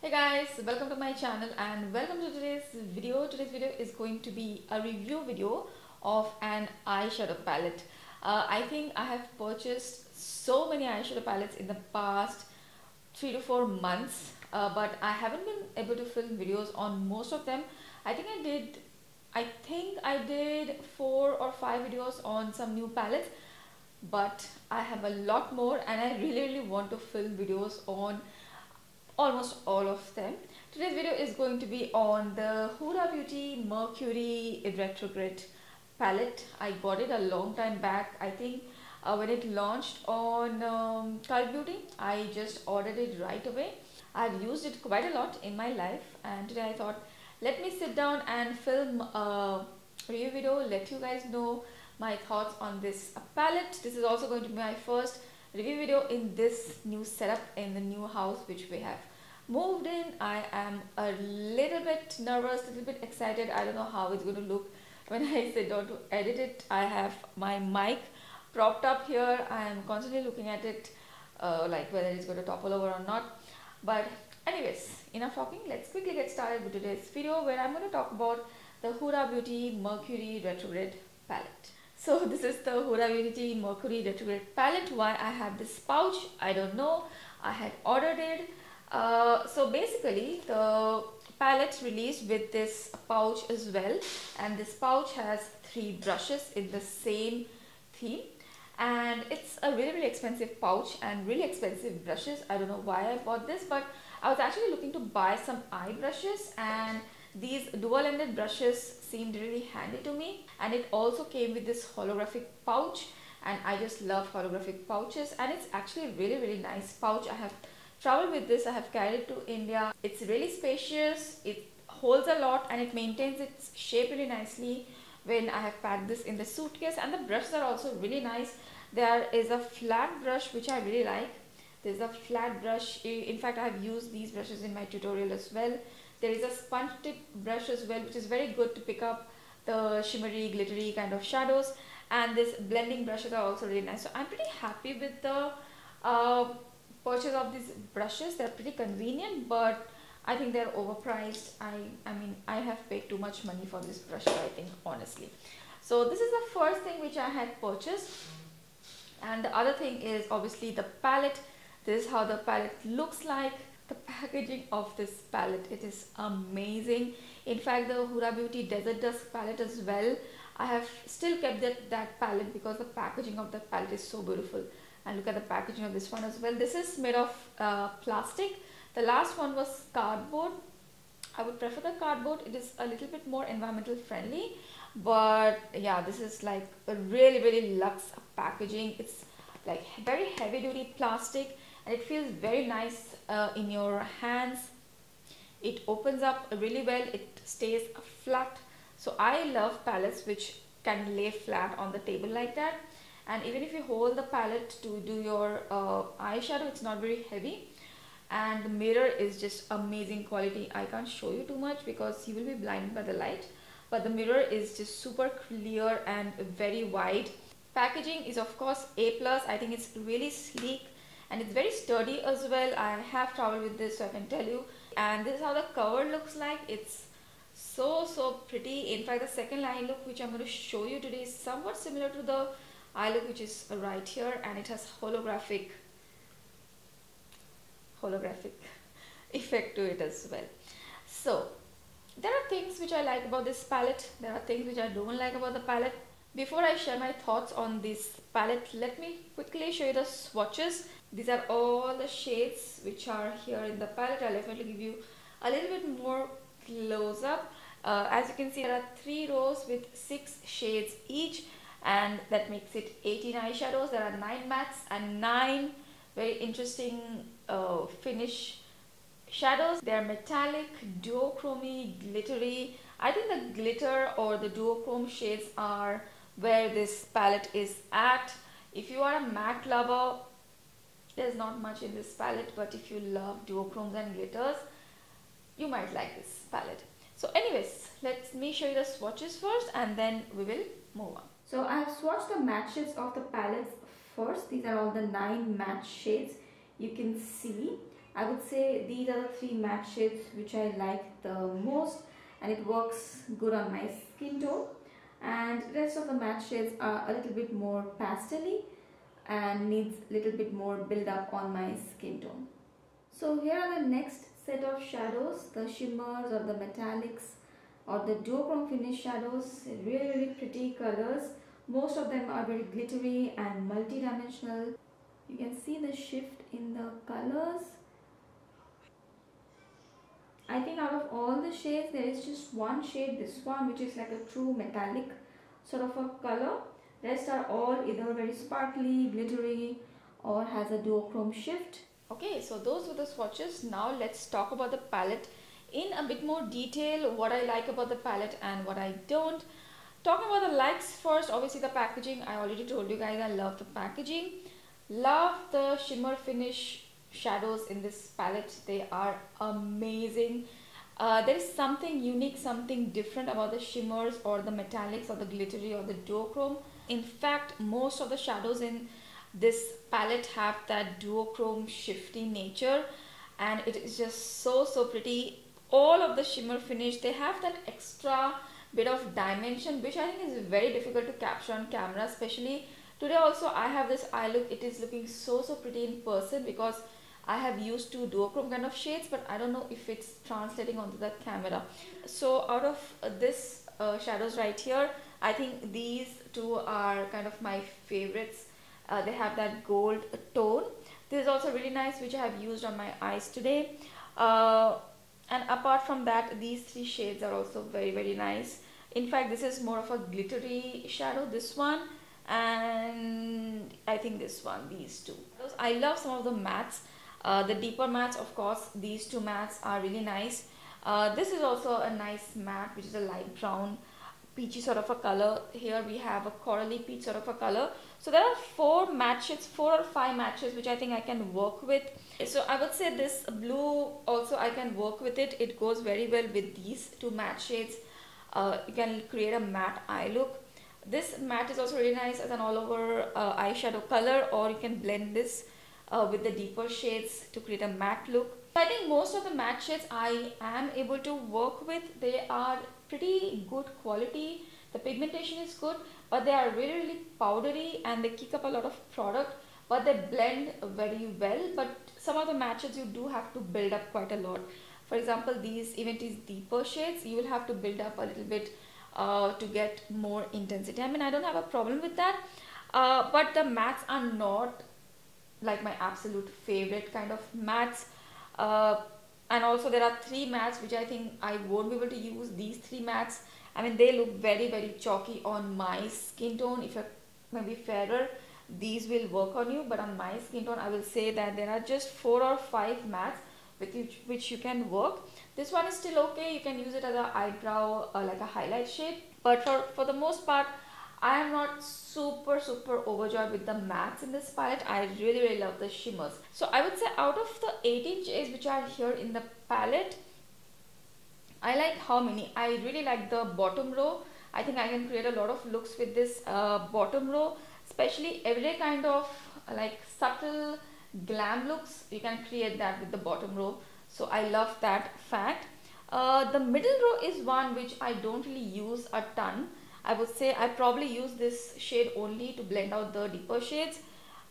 Hey guys, welcome to my channel and welcome to today's video. Today's video is going to be a review video of an eyeshadow palette. I think I have purchased so many eyeshadow palettes in the past 3 to 4 months, but I haven't been able to film videos on most of them. I think I did 4 or 5 videos on some new palettes, but I have a lot more and I really want to film videos on almost all of them. Today's video is going to be on the Huda Beauty Mercury Retrograde palette. I got it a long time back. I think when it launched on Cult Beauty, I just ordered it right away. I've used it quite a lot in my life, and today I thought let me sit down and film a review video, let you guys know my thoughts on this palette. This is also going to be my first review video in this new setup in the new house which we have moved in. I am a little bit nervous, a little bit excited. I don't know how it's going to look when I sit down to edit it. I have my mic propped up here. I am constantly looking at it like whether it's going to topple over or not. But anyways, enough talking. Let's quickly get started with today's video where I'm going to talk about the Huda Beauty Mercury Retrograde palette. So this is the Huda Beauty Mercury Retrograde palette. Why I have this pouch, I don't know. I had ordered it. So basically the palette released with this pouch as well, and this pouch has 3 brushes in the same theme, and it's a really expensive pouch and really expensive brushes. I don't know why I bought this, but I was actually looking to buy some eye brushes, and these dual-ended brushes seemed really handy to me. And it also came with this holographic pouch, and I just love holographic pouches, and it's actually a really nice pouch. I have traveled with this. I have carried it to India. It's really spacious, it holds a lot, and it maintains its shape really nicely when I have packed this in the suitcase. And the brushes are also really nice. There is a flat brush which I really like. There's a flat brush. In fact, I have used these brushes in my tutorial as well. There is a sponge tip brush as well, which is very good to pick up the shimmery, glittery kind of shadows. And this blending brushes are also really nice. So I'm pretty happy with the purchase of these brushes. They're pretty convenient, but I think they're overpriced. I mean, I have paid too much money for this brush, I think, honestly. So this is the first thing which I had purchased. And the other thing is obviously the palette. This is how the palette looks like. The packaging of this palette, it is amazing. In fact, the Huda Beauty Desert Dusk palette as well, I have still kept that palette because the packaging of that palette is so beautiful. And look at the packaging of this one as well. This is made of plastic. The last one was cardboard. I would prefer the cardboard. It is a little bit more environmental friendly, but yeah, this is like a really luxe packaging. It's like very heavy duty plastic, and it feels very nice in your hands. It opens up really well. It stays flat. So I love palettes which can lay flat on the table like that. And even if you hold the palette to do your eyeshadow, it's not very heavy. And the mirror is just amazing quality. I can't show you too much because you will be blinded by the light, but the mirror is just super clear and very wide. Packaging is of course A+. I think it's really sleek and it's very sturdy as well. I have traveled with this, so I can tell you. And this is how the cover looks like. It's so pretty. In fact, the second eye look which I'm going to show you today is somewhat similar to the eye look which is right here, and it has holographic effect to it as well. So there are things which I like about this palette. There are things which I don't like about the palette. Before I share my thoughts on this palette, let me quickly show you the swatches. These are all the shades which are here in the palette. I'll definitely give you a little bit more close up. As you can see, there are 3 rows with 6 shades each, and that makes it 18 eyeshadows. There are 9 mattes and 9 very interesting finish shadows. They are metallic, duochrome, glittery. I think the glitter or the duochrome shades are where this palette is at. If you are a matte lover, there's not much in this palette, but if you love duochromes and glitters, you might like this palette. So anyways, let me show you the swatches first and then we will move on. So I have swatched the matte shades of the palettes first. These are all the 9 matte shades you can see, I would say these are the three matte shades which I like the most, and it works good on my skin tone. And rest of the matte shades are a little bit more pastel-y and needs a little bit more build up on my skin tone. So here are the next set of shadows, the shimmers or the metallics or the duochrome finish shadows. Really pretty colors. Most of them are very glittery and multi-dimensional. You can see the shift in the colors. I think out of all the shades there is just one shade, this one, which is like a true metallic sort of a color. Rest are all either very sparkly, glittery, or has a duochrome shift. Okay, so those were the swatches. Now let's talk about the palette in a bit more detail, what I like about the palette and what I don't. Talking about the likes first, obviously the packaging, I already told you guys I love the packaging. Love the shimmer finish shadows in this palette. They are amazing. There is something unique, something different about the shimmers or the metallics or the glittery or the duochrome. In fact, most of the shadows in this palette have that duochrome shifty nature, and it is just so pretty. All of the shimmer finish, they have that extra bit of dimension which I think is very difficult to capture on camera. Especially today also I have this eye look. It is looking so pretty in person because I have used two duochrome kind of shades, but I don't know if it's translating onto the camera. So out of this shadows right here, I think these two are kind of my favorites. They have that gold tone. This is also really nice, which I have used on my eyes today. And apart from that, these three shades are also very nice. In fact, this is more of a glittery shadow, this one, and I think this one, these two. I love some of the mattes. The deeper mattes, of course, these two mattes are really nice. This is also a nice matte, which is a light brown peachy sort of a color. Here we have a corally peach sort of a color. So there are four matte shades, 4 or 5 matte shades, which I think I can work with. So I would say this blue also I can work with it. It goes very well with these two matte shades. You can create a matte eye look. This matte is also really nice as an all over eyeshadow color, or you can blend this with the deeper shades to create a matte look. I think most of the matte shades I am able to work with. They are pretty good quality. The pigmentation is good, but they are really powdery and they kick up a lot of product, but they blend very well. But some of the matte shades you do have to build up quite a lot. For example, even these deeper shades, you will have to build up a little bit to get more intensity. I mean, I don't have a problem with that, but the mattes are not like my absolute favorite kind of mattes. And also there are 3 mattes which I think I won't be able to use. These 3 mattes, I mean, they look very chalky on my skin tone. If you're maybe fairer, these will work on you, but on my skin tone I will say that there are just 4 or 5 mattes with which you can work. This one is still okay. You can use it as an eyebrow like a highlight shade, but for the most part I am not super overjoyed with the mattes in this palette. I really love the shimmers. So I would say out of the 18 shades which are here in the palette, I like how many. I really like the bottom row. I think I can create a lot of looks with this bottom row, especially everyday kind of like subtle glam looks. You can create that with the bottom row. So I love that fact. The middle row is one which I don't really use a ton. I would say I probably use this shade only to blend out the deeper shades,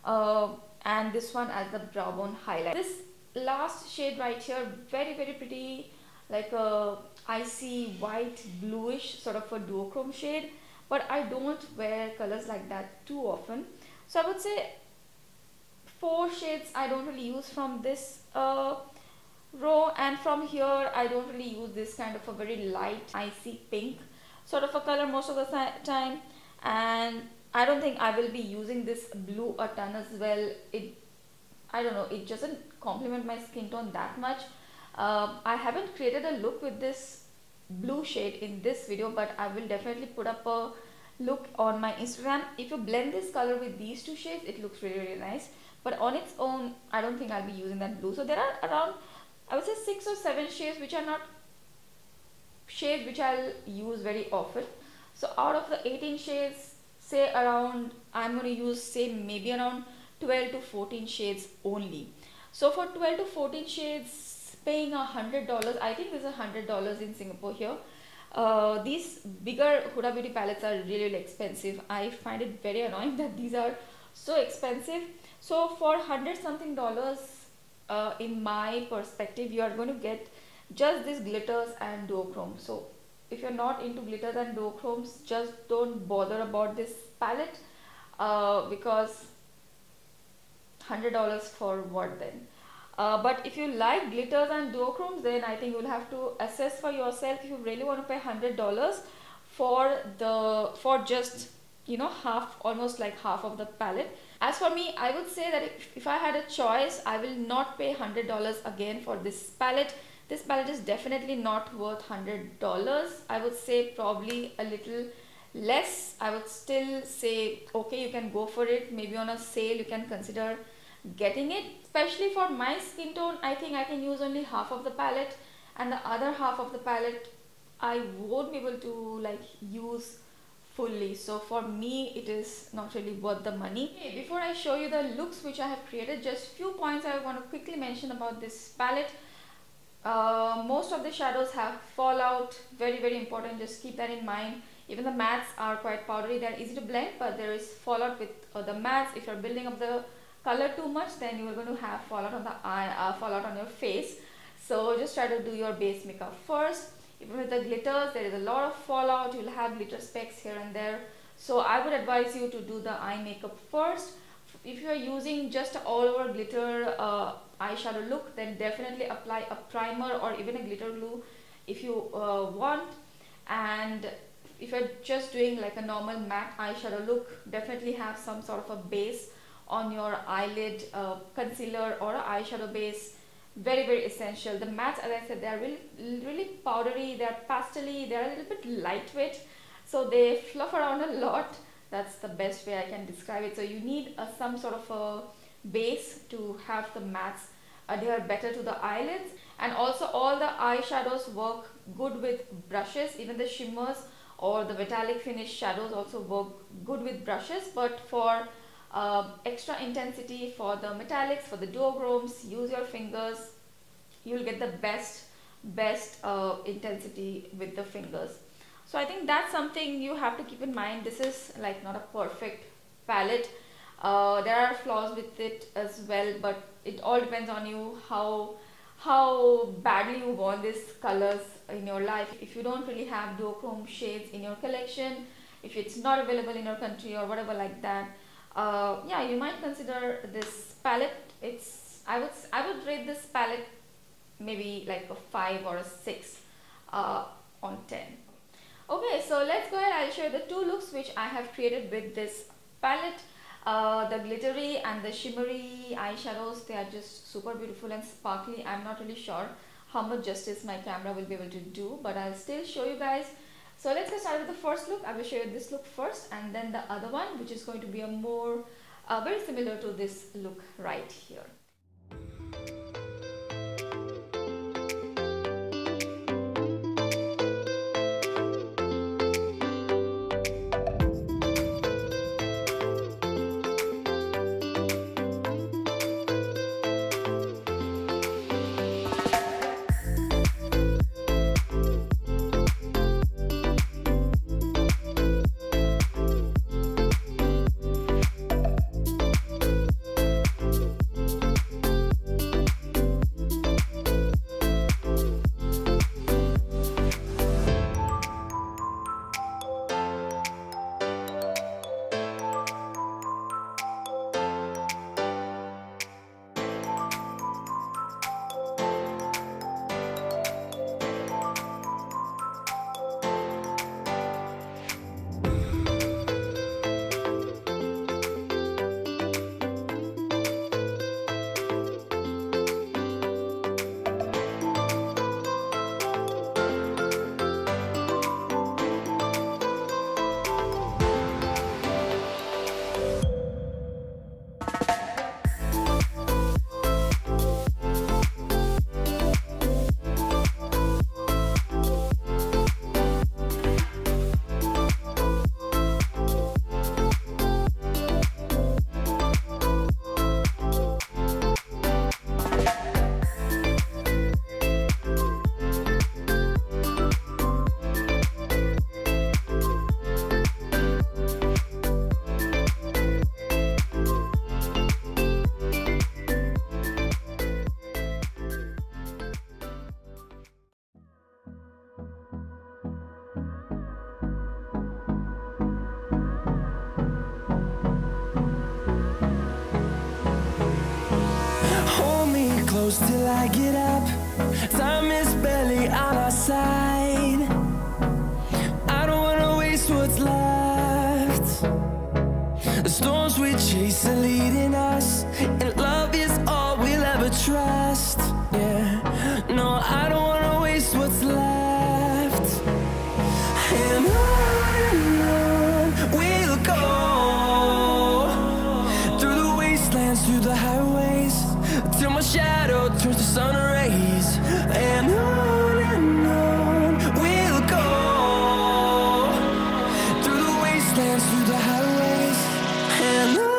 and this one as the brow bone highlight. This last shade right here, very pretty, like a icy white bluish sort of a duochrome shade, but I don't wear colors like that too often. So I would say 4 shades I don't really use from this row, and from here I don't really use this kind of a very light icy pink sort of a color most of the time, and I don't think I will be using this blue a ton as well. I don't know, it doesn't complement my skin tone that much. I haven't created a look with this blue shade in this video, but I will definitely put up a look on my Instagram. If you blend this color with these 2 shades, it looks really nice, but on its own I don't think I'll be using that blue. So there are around, I would say, 6 or 7 shades which are not shades which I'll use very often. So out of the 18 shades, say around, I'm going to use say maybe around 12 to 14 shades only. So for 12 to 14 shades, paying $100, I think this is $100 in Singapore here. These bigger Huda Beauty palettes are really, really expensive. I find it very annoying that these are so expensive. So for 100 something dollars, in my perspective, you are going to get just these glitters and duochrome. So if you're not into glitters and duochromes, just don't bother about this palette, because $100 for what then? But if you like glitters and duochromes, then I think you'll have to assess for yourself if you really want to pay $100 for just, you know, half, almost like half of the palette. As for me, I would say that if I had a choice, I will not pay $100 again for this palette. This palette is definitely not worth $100. I would say probably a little less. I would still say, okay, you can go for it. Maybe on a sale, you can consider getting it. Especially for my skin tone, I think I can use only half of the palette, and the other half of the palette I won't be able to like use fully. So for me, it is not really worth the money. Okay, before I show you the looks which I have created, just few points I want to quickly mention about this palette. Most of the shadows have fallout, very important, just keep that in mind. Even the mattes are quite powdery, they're easy to blend, but there is fallout with the mattes. If you're building up the color too much, then you are going to have fallout on the eye, fallout on your face. So just try to do your base makeup first. Even with the glitters, there is a lot of fallout. You'll have glitter specks here and there. So I would advise you to do the eye makeup first. If you are using just all over glitter eyeshadow look, then definitely apply a primer or even a glitter glue if you want. And if you're just doing like a normal matte eyeshadow look, definitely have some sort of a base on your eyelid, concealer or a eyeshadow base. Very essential. The mattes, as I said, they are really powdery, they are pastel-y, they are a little bit lightweight, so they fluff around a lot. That's the best way I can describe it. So you need some sort of a base to have the mattes adhere better to the eyelids. And also all the eyeshadows work good with brushes. Even the shimmers or the metallic finish shadows also work good with brushes, but for extra intensity, for the metallics, for the duochromes, use your fingers. You'll get the best intensity with the fingers. So I think that's something you have to keep in mind. This is like not a perfect palette. There are flaws with it as well, but it all depends on you how badly you want these colors in your life. If you don't really have duochrome shades in your collection, if it's not available in your country or whatever like that, yeah, you might consider this palette. I would rate this palette maybe like a 5 or a 6 on 10. Okay, so let's go ahead. I'll show you the two looks which I have created with this palette. The glittery and the shimmery eyeshadows, they are just super beautiful and sparkly. I'm not really sure how much justice my camera will be able to do, but I'll still show you guys. So let's get started with the first look. I will show you this look first, and then the other one, which is going to be a more very similar to this look right here. close till I get up. Time is barely on our side. I don't wanna waste what's left. The storms we chase are leading us, and love is all we'll ever trust. Yeah, no, I don't wanna waste what's left. And on we'll go, through the wastelands, through the highways, till my shadow turns to sun rays. And on we'll go, through the wastelands, through the highways, and on we'll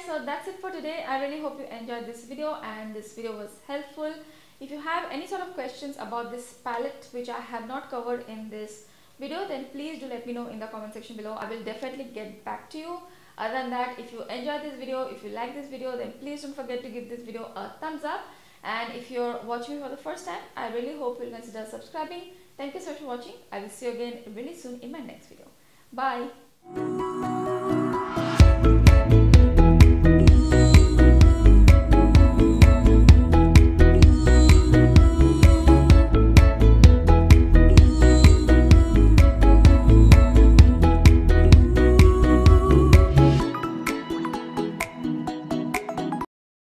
so that's it for today. I really hope you enjoyed this video and this video was helpful. If you have any sort of questions about this palette which I have not covered in this video, then please do let me know in the comment section below. I will definitely get back to you. Other than that, if you enjoyed this video, if you like this video, then please don't forget to give this video a thumbs up. And if you're watching me for the first time, I really hope you'll consider subscribing. Thank you so much for watching. I will see you again really soon in my next video. Bye.